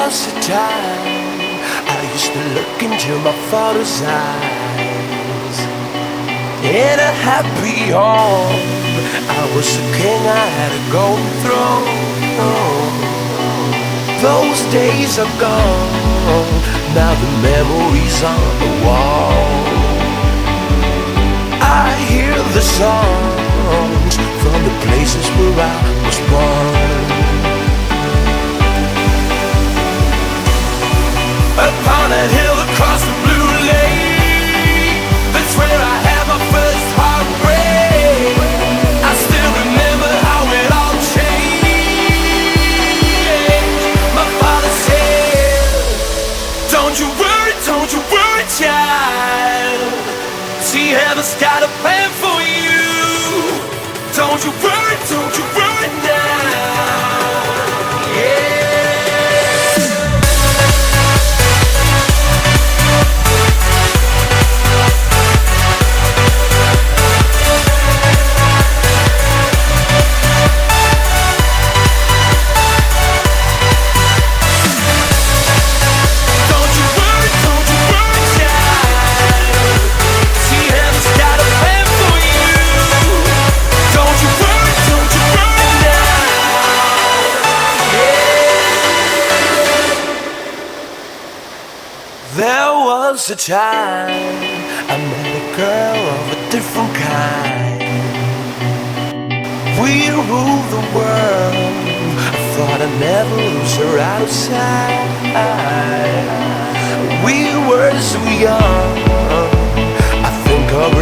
was a time I used to look into my father's eyes. In a happy home, I was a king, I had a golden throne. Those days are gone, now the memories on the wall. I hear the songs from the places where I was born. Upon a hill across the blue lake, that's where I had my first heartbreak. I still remember how it all changed. My father said, don't you worry, child. See, heaven's got a plan for you. Don't you worry now. There was a time I met a girl of a different kind. We ruled the world, I thought I'd never lose her out of sight. We were so young, I think of her